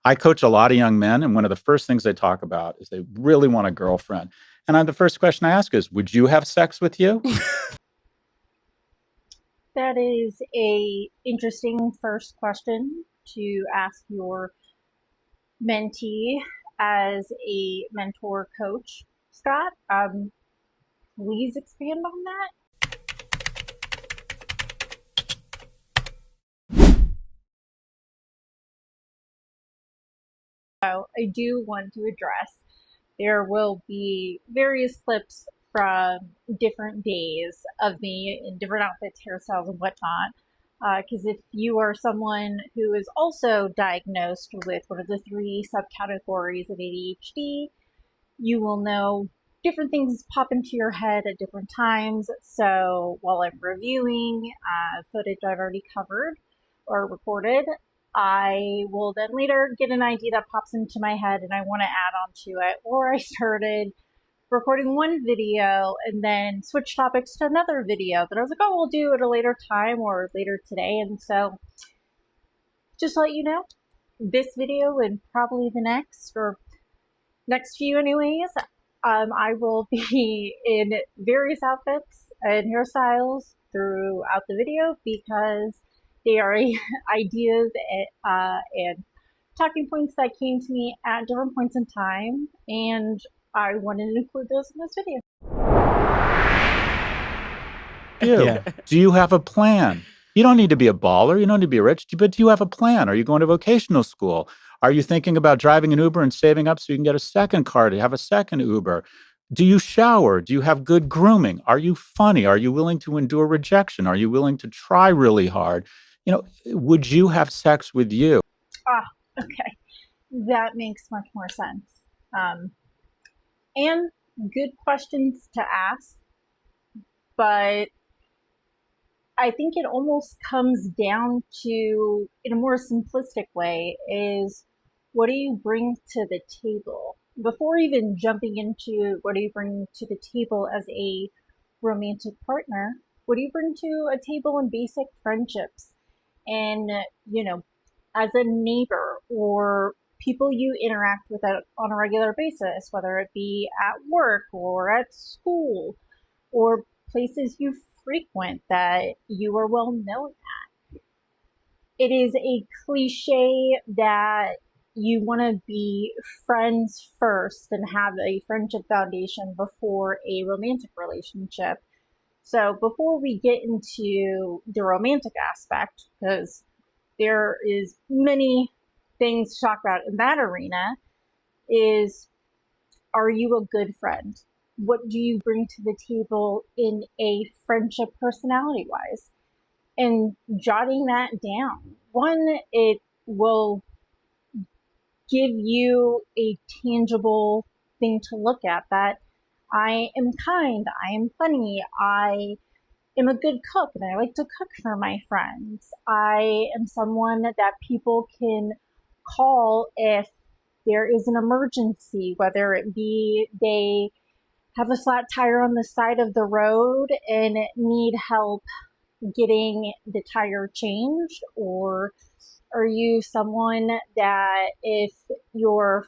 I coach a lot of young men, and one of the first things they talk about is they really want a girlfriend. And the first question I ask is, would you have sex with you? That is a interesting first question to ask your mentee as a mentor coach, Scott. Please expand on that. So I do want to address there will be various clips from different days of me in different outfits, hairstyles, and whatnot. Because if you are someone who is also diagnosed with one of the three subcategories of ADHD, you will know different things pop into your head at different times. So while I'm reviewing footage I've already covered or recorded, I will then later get an idea that pops into my head and I want to add on to it. Or I started recording one video and then switch topics to another video that I was like, oh, we'll do at a later time or later today. And so just to let you know, this video and probably the next or next few anyways, I will be in various outfits and hairstyles throughout the video because they are ideas and talking points that came to me at different points in time, and I wanted to include those in this video. Do you have a plan? You don't need to be a baller. You don't need to be rich, but do you have a plan? Are you going to vocational school? Are you thinking about driving an Uber and saving up so you can get a second car to have a second Uber? Do you shower? Do you have good grooming? Are you funny? Are you willing to endure rejection? Are you willing to try really hard? Would you have sex with you? Okay. That makes much more sense. And good questions to ask, but I think it almost comes down to, in a more simplistic way, is what do you bring to the table? Before even jumping into what do you bring to the table as a romantic partner, what do you bring to a table in basic friendships? And, as a neighbor or people you interact with on a regular basis, whether it be at work or at school or places you frequent that you are well known at. It is a cliche that you want to be friends first and have a friendship foundation before a romantic relationship. So before we get into the romantic aspect, because there is many things to talk about in that arena, is are you a good friend? What do you bring to the table in a friendship personality wise? And jotting that down. One, it will give you a tangible thing to look at that I am kind, I am funny, I am a good cook and I like to cook for my friends. I am someone that people can call if there is an emergency, whether it be they have a flat tire on the side of the road and need help getting the tire changed, or are you someone that if your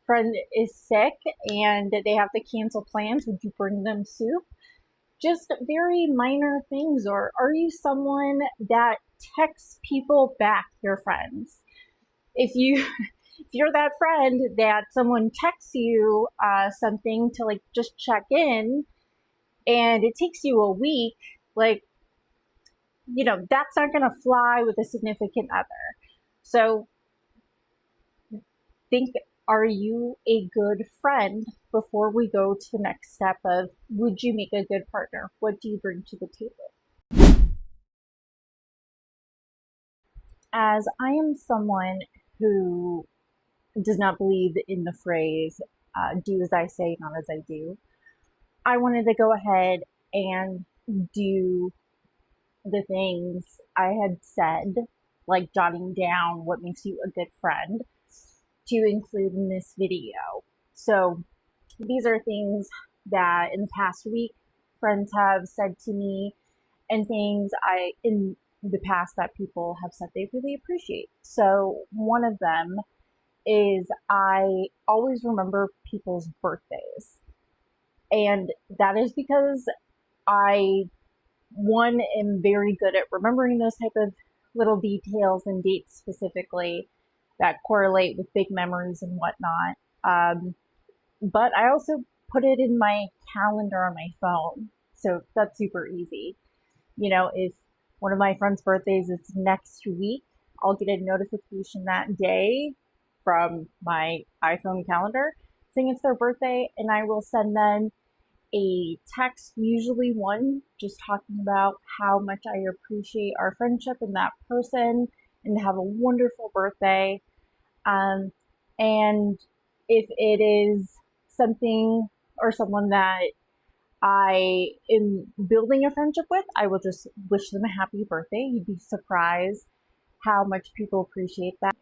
friend is sick and they have to cancel plans, would you bring them soup? Just very minor things. Or are you someone that texts people back, your friends? If you're that friend that someone texts you something to like just check in and it takes you a week, like, that's not going to fly with a significant other. So think, are you a good friend before we go to the next step of would you make a good partner? What do you bring to the table? As I am someone who does not believe in the phrase, do as I say, not as I do, I wanted to go ahead and do the things I had said, like jotting down what makes you a good friend, to include in this video. So these are things that in the past week friends have said to me, and things in the past that people have said they really appreciate. So one of them is I always remember people's birthdays. And that is because I, one, am very good at remembering those type of little details and dates specifically that correlate with big memories and whatnot. But I also put it in my calendar on my phone. So that's super easy. If one of my friends' birthdays is next week, I'll get a notification that day from my iPhone calendar saying it's their birthday, and I will send them a text, usually one, just talking about how much I appreciate our friendship and that person, and have a wonderful birthday. And if it is something or someone that I am building a friendship with, I will just wish them a happy birthday. You'd be surprised how much people appreciate that.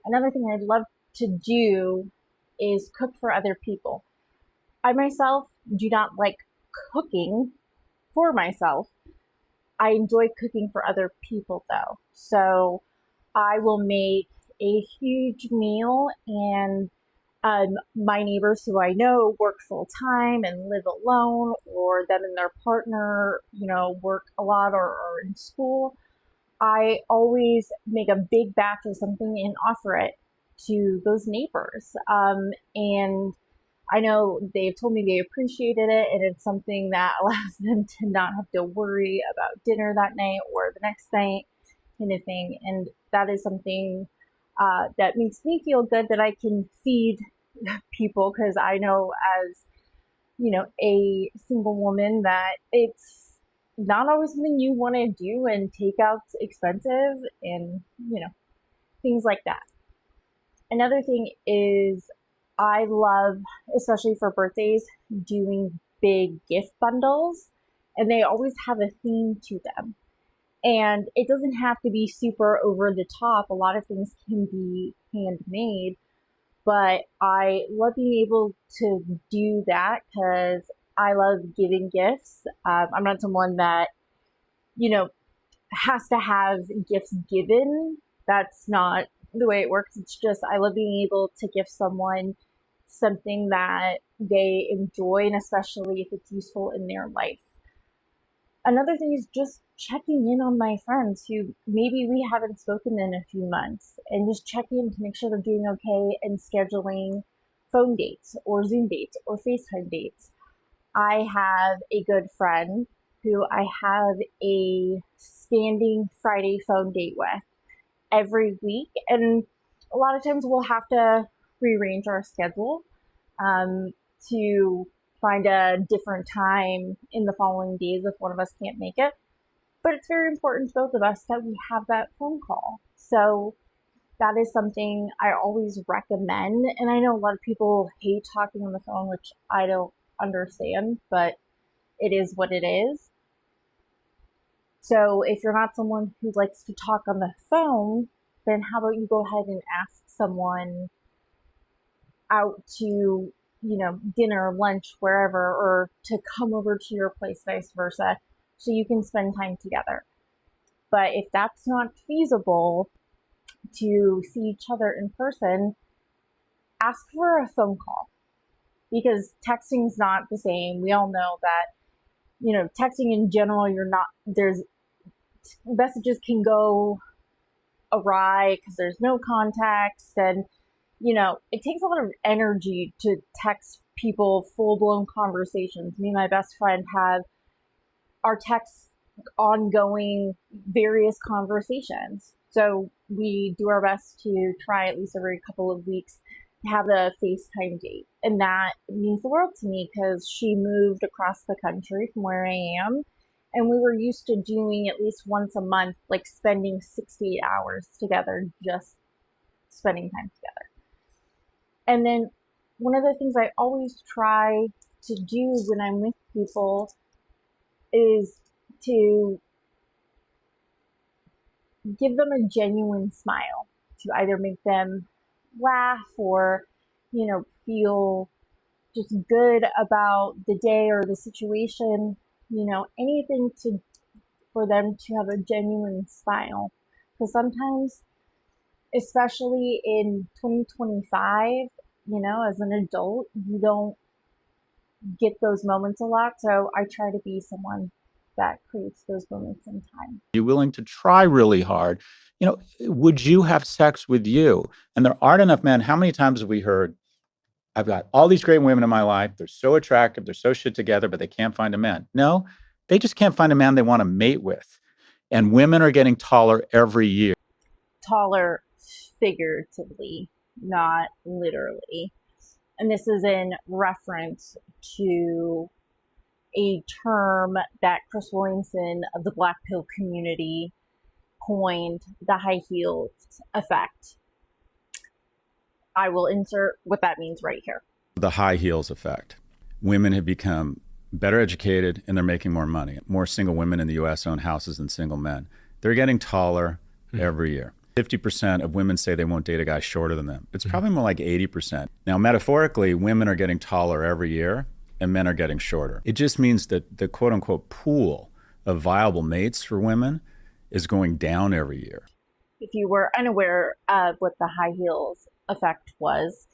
Another thing I'd love to do is cook for other people. I myself do not like cooking for myself. I enjoy cooking for other people though. So I will make a huge meal, and my neighbors who I know work full time and live alone, or them and their partner, work a lot or are in school. I always make a big batch of something and offer it to those neighbors. And I know they've told me they appreciated it, and it's something that allows them to not have to worry about dinner that night or the next night, kind of thing. And that is something that makes me feel good that I can feed people, because I know as, a single woman, that it's not always something you want to do, and takeout's expensive, and, things like that. Another thing is I love, especially for birthdays, doing big gift bundles, and they always have a theme to them. And it doesn't have to be super over the top. A lot of things can be handmade, but I love being able to do that because I love giving gifts. I'm not someone that, has to have gifts given. That's not the way it works. It's just I love being able to give someone something that they enjoy, and especially if it's useful in their life. Another thing is just checking in on my friends who maybe we haven't spoken in a few months, and just checking in to make sure they're doing okay, and scheduling phone dates or Zoom dates or FaceTime dates. I have a good friend who I have a standing Friday phone date with every week, and a lot of times we'll have to rearrange our schedule to find a different time in the following days if one of us can't make it. But it's very important to both of us that we have that phone call. So that is something I always recommend. And I know a lot of people hate talking on the phone, which I don't understand, but it is what it is. So if you're not someone who likes to talk on the phone, then how about you go ahead and ask someone out to, dinner, lunch, wherever, or to come over to your place, vice versa, so you can spend time together. But if that's not feasible to see each other in person, ask for a phone call, because texting's not the same. We all know that, texting in general, there's messages can go awry because there's no context, and it takes a lot of energy to text people full-blown conversations. Me and my best friend have our texts ongoing various conversations. So we do our best to try at least every couple of weeks to have a FaceTime date. And that means the world to me because she moved across the country from where I am. And we were used to doing at least once a month, like spending 68 hours together, just spending time together. And then one of the things I always try to do when I'm with people is to give them a genuine smile, to either make them laugh or, feel just good about the day or the situation, anything for them to have a genuine smile. Because sometimes especially in 2025, as an adult, you don't get those moments a lot. So I try to be someone that creates those moments in time. Are you willing to try really hard? Would you have sex with you? And there aren't enough men. How many times have we heard, I've got all these great women in my life. They're so attractive. They're so shit together, but they can't find a man. No, they just can't find a man they want to mate with. And women are getting taller every year. Taller figuratively, not literally. And this is in reference to a term that Chris Williamson of the Black Pill community coined, the high heels effect. I will insert what that means right here. The high heels effect. Women have become better educated and they're making more money. More single women in the U.S. own houses than single men. They're getting taller every year. 50% of women say they won't date a guy shorter than them. It's probably more like 80%. Now, metaphorically, women are getting taller every year and men are getting shorter. It just means that the quote unquote pool of viable mates for women is going down every year. If you were unaware of what the high heels effect was,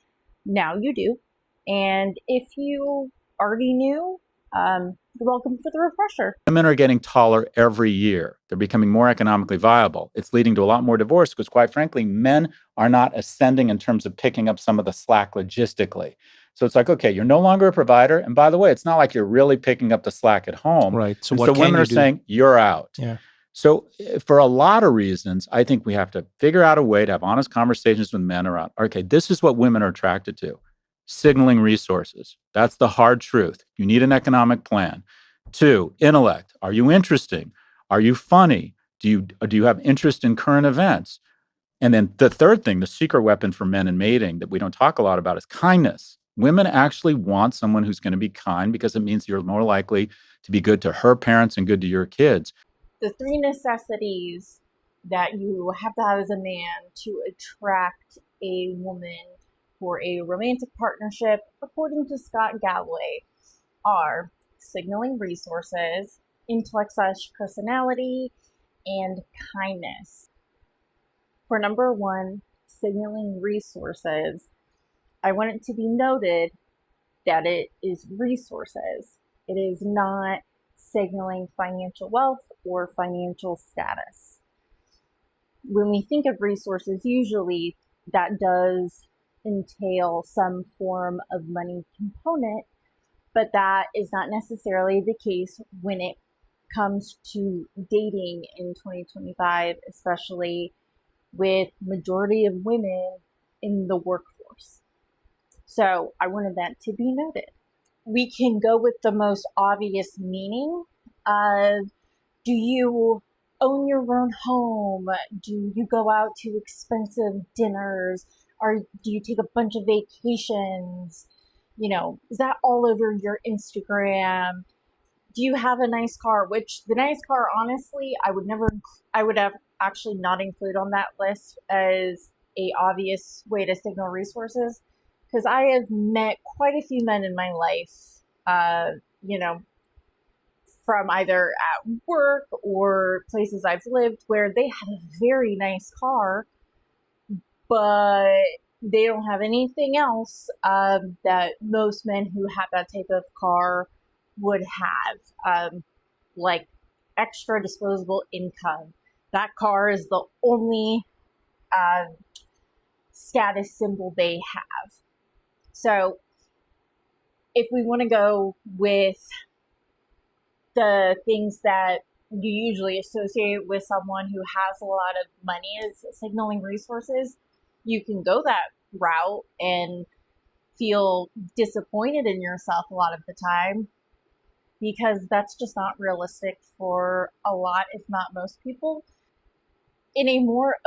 now you do. And if you already knew, you're welcome for the refresher. Women are getting taller every year. They're becoming more economically viable. It's leading to a lot more divorce because, quite frankly, men are not ascending in terms of picking up some of the slack logistically. So it's like, okay, you're no longer a provider. And by the way, it's not like you're really picking up the slack at home. Right. So women are saying, you're out. Yeah. So for a lot of reasons, I think we have to figure out a way to have honest conversations with men around, okay, this is what women are attracted to. Signaling resources. That's the hard truth. You need an economic plan. 2, intellect. Are you interesting? Are you funny? Do you have interest in current events? And then the third thing, the secret weapon for men in mating that we don't talk a lot about is kindness. Women actually want someone who's going to be kind because it means you're more likely to be good to her parents and good to your kids. The 3 necessities that you have to have as a man to attract a woman for a romantic partnership, according to Scott Galloway, are signaling resources, intellect/personality, and kindness. For number 1, signaling resources, I want it to be noted that it is resources. It is not signaling financial wealth or financial status. When we think of resources, usually that does entail some form of money component, but that is not necessarily the case when it comes to dating in 2025, especially with majority of women in the workforce. So I wanted that to be noted. We can go with the most obvious meaning of, do you own your own home? Do you go out to expensive dinners? Or do you take a bunch of vacations? Is that all over your Instagram? Do you have a nice car? Which the nice car, honestly, I would have actually not include on that list as a obvious way to signal resources. Because I have met quite a few men in my life, from either at work or places I've lived where they have a very nice car, but they don't have anything else that most men who have that type of car would have, like extra disposable income. That car is the only status symbol they have. So if we want to go with the things that you usually associate with someone who has a lot of money as signaling resources, you can go that route and feel disappointed in yourself a lot of the time, because that's just not realistic for a lot, if not most people. In a more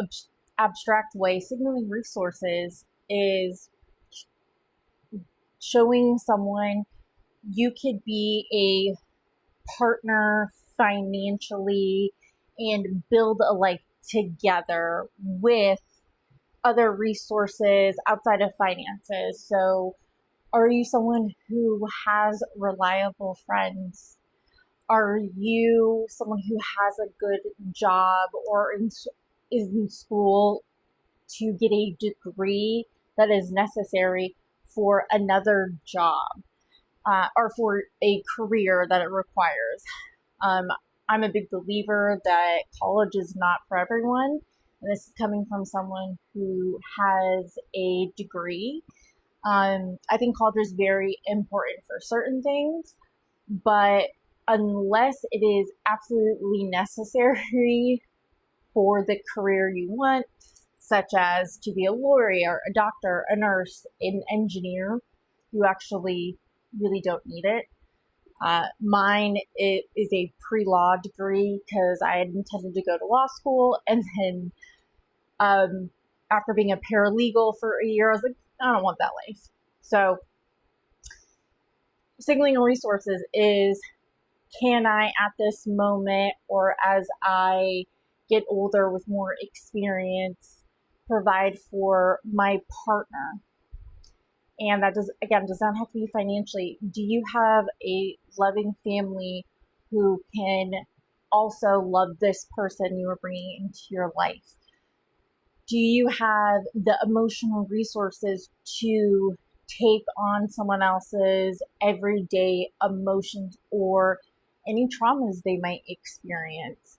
abstract way, signaling resources is showing someone you could be a partner financially and build a life together with other resources outside of finances. So are you someone who has reliable friends? Are you someone who has a good job or is in school to get a degree that is necessary for another job or for a career that it requires. I'm a big believer that college is not for everyone. And this is coming from someone who has a degree. I think college is very important for certain things, but unless it is absolutely necessary for the career you want, such as to be a lawyer, a doctor, a nurse, an engineer, you actually really don't need it. Mine is a pre-law degree because I had intended to go to law school, and then after being a paralegal for a year, I was like, I don't want that life. So signaling resources is, can I at this moment or as I get older with more experience provide for my partner? And that does not have to be financially. Do you have a loving family who can also love this person you are bringing into your life? Do you have the emotional resources to take on someone else's everyday emotions or any traumas they might experience?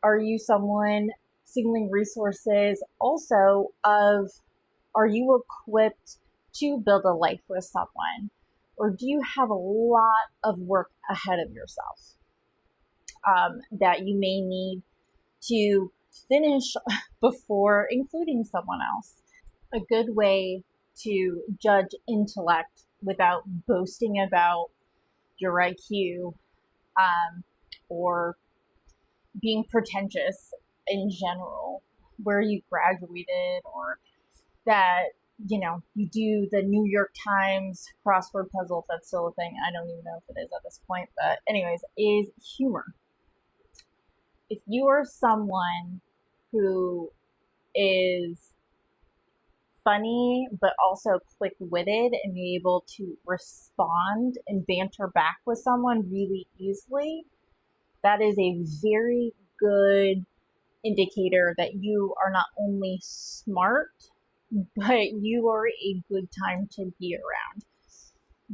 Are you someone signaling resources also of, are you equipped to build a life with someone? Or do you have a lot of work ahead of yourself that you may need to finish before including someone else? A good way to judge intellect without boasting about your IQ or being pretentious in general, where you graduated, or that, you do the New York Times crossword puzzle, if that's still a thing. I don't even know if it is at this point, but anyways, is humor. If you are someone who is funny, but also quick-witted and be able to respond and banter back with someone really easily, that is a very good indicator that you are not only smart, but you are a good time to be around.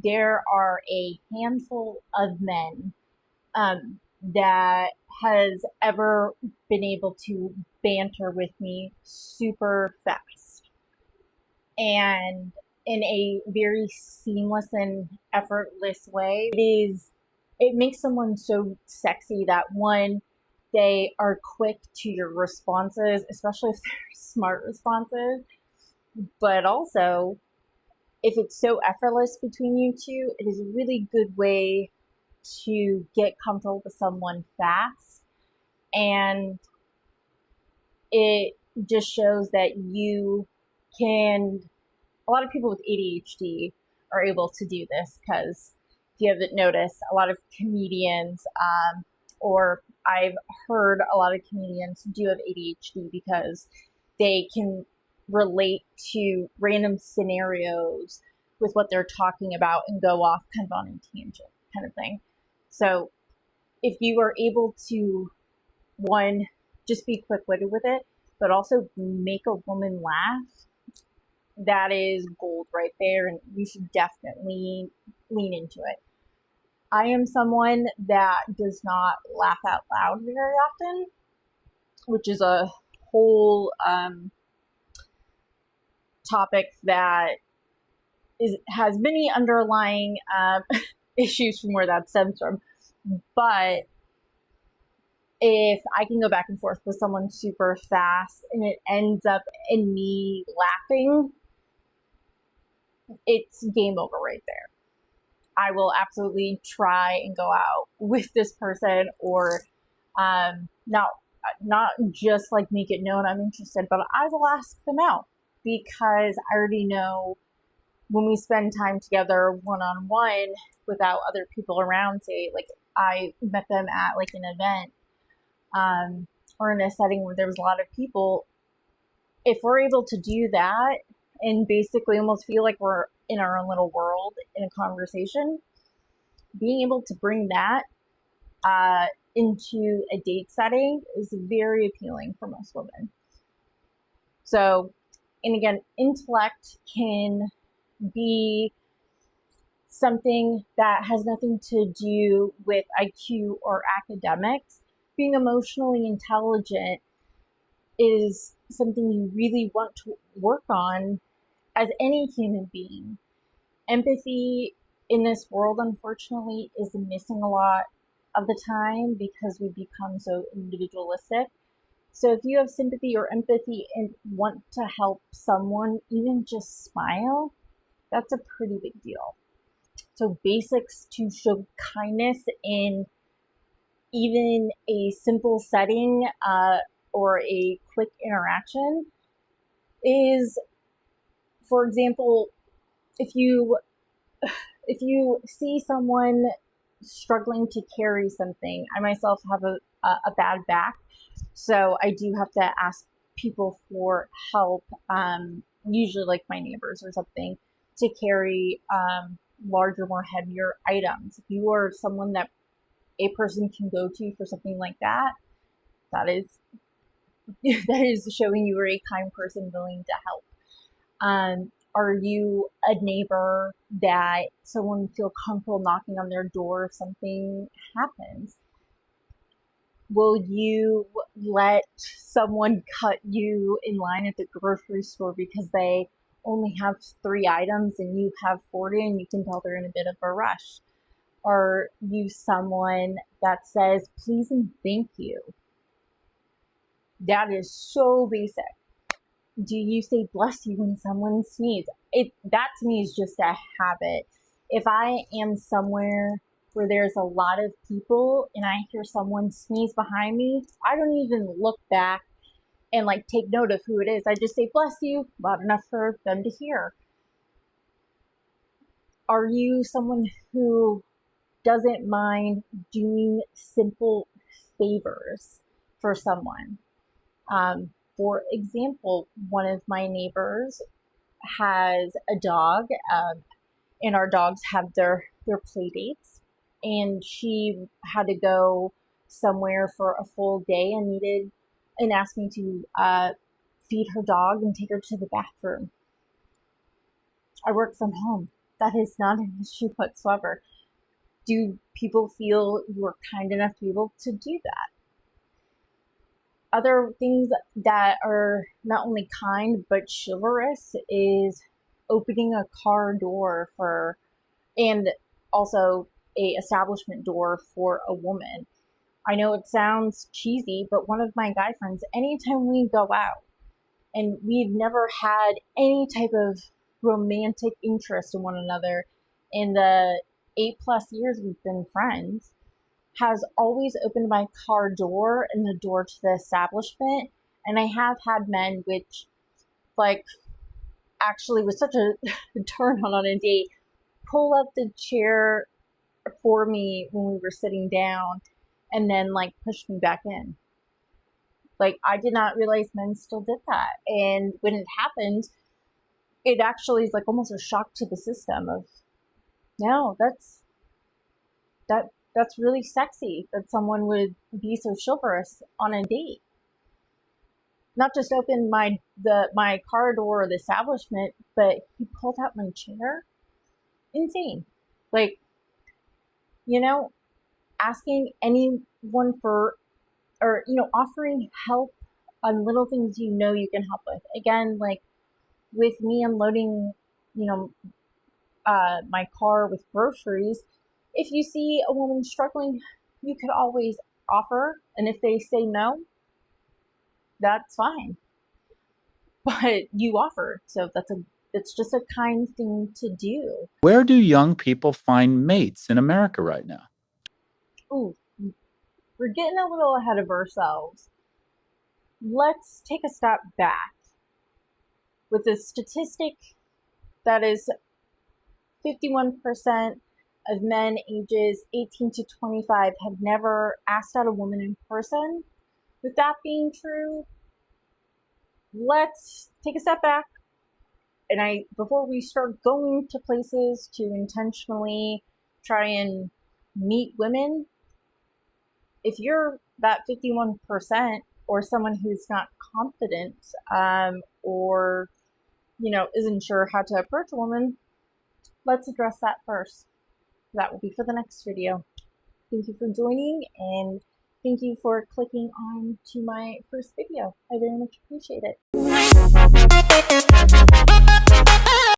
There are a handful of men that has ever been able to banter with me super fast and in a very seamless and effortless way. It makes someone so sexy that, one, they are quick to your responses, especially if they're smart responses, but also if it's so effortless between you two, it is a really good way to get comfortable with someone fast. And it just shows that you can, a lot of people with ADHD are able to do this, because if you haven't noticed, a lot of comedians, or I've heard a lot of comedians do have ADHD because they can relate to random scenarios with what they're talking about and go off kind of on a tangent kind of thing. So if you are able to, one, just be quick-witted with it, but also make a woman laugh, that is gold right there, and you should definitely lean into it. I am someone that does not laugh out loud very often, which is a whole topic that has many underlying issues from where that stems from. But if I can go back and forth with someone super fast and it ends up in me laughing, it's game over right there. I will absolutely try and go out with this person, or not just like make it known I'm interested, but I will ask them out, because I already know when we spend time together one-on-one without other people around, say like I met them at like an event or in a setting where there was a lot of people, if we're able to do that and basically almost feel like we're in our own little world in a conversation, being able to bring that into a date setting is very appealing for most women. So, and again, intellect can be something that has nothing to do with IQ or academics. Being emotionally intelligent is something you really want to work on as any human being. Empathy in this world, unfortunately, is missing a lot of the time because we become so individualistic. So if you have sympathy or empathy and want to help someone, even just smile, that's a pretty big deal. So basics to show kindness in even a simple setting or a quick interaction is, for example, if you see someone struggling to carry something, I myself have a bad back, so I do have to ask people for help, usually like my neighbors or something, to carry larger, more heavier items. If you are someone that a person can go to for something like that, that is that is showing you are a kind person willing to help. Are you a neighbor that someone would feel comfortable knocking on their door if something happens? Will you let someone cut you in line at the grocery store because they only have 3 items and you have 40 and you can tell they're in a bit of a rush? Are you someone that says please and thank you? That is so basic. Do you say bless you when someone sneezes? That to me is just a habit. If I am somewhere where there's a lot of people and I hear someone sneeze behind me, I don't even look back and like take note of who it is. I just say bless you loud enough for them to hear. Are you someone who doesn't mind doing simple favors for someone? For example, one of my neighbors has a dog, and our dogs have their play dates, and she had to go somewhere for a full day and asked me to feed her dog and take her to the bathroom. I work from home. That is not an issue whatsoever. Do people feel you're kind enough to be able to do that? Other things that are not only kind but chivalrous is opening a car door and also a establishment door for a woman. I know it sounds cheesy, but one of my guy friends, anytime we go out and we've never had any type of romantic interest in one another in the 8+ years we've been friends, has always opened my car door and the door to the establishment. And I have had men, which like actually was such a turn on a date, pull up the chair for me when we were sitting down and then like push me back in. Like I did not realize men still did that. And when it happened, it actually is like almost a shock to the system of, no, that's really sexy that someone would be so chivalrous on a date. Not just open my car door or the establishment, but he pulled out my chair. Insane. Like, asking anyone for, or offering help on little things you can help with. Again, like with me unloading, my car with groceries, if you see a woman struggling, you could always offer, and if they say no, that's fine. But you offered, so it's just a kind thing to do. Where do young people find mates in America right now? Ooh, we're getting a little ahead of ourselves. Let's take a step back. With a statistic that is 51% of men ages 18 to 25 have never asked out a woman in person. With that being true, let's take a step back. And before we start going to places to intentionally try and meet women, if you're that 51%, or someone who's not confident, or, isn't sure how to approach a woman, let's address that first. That will be for the next video. Thank you for joining, and thank you for clicking on to my first video. I very much appreciate it.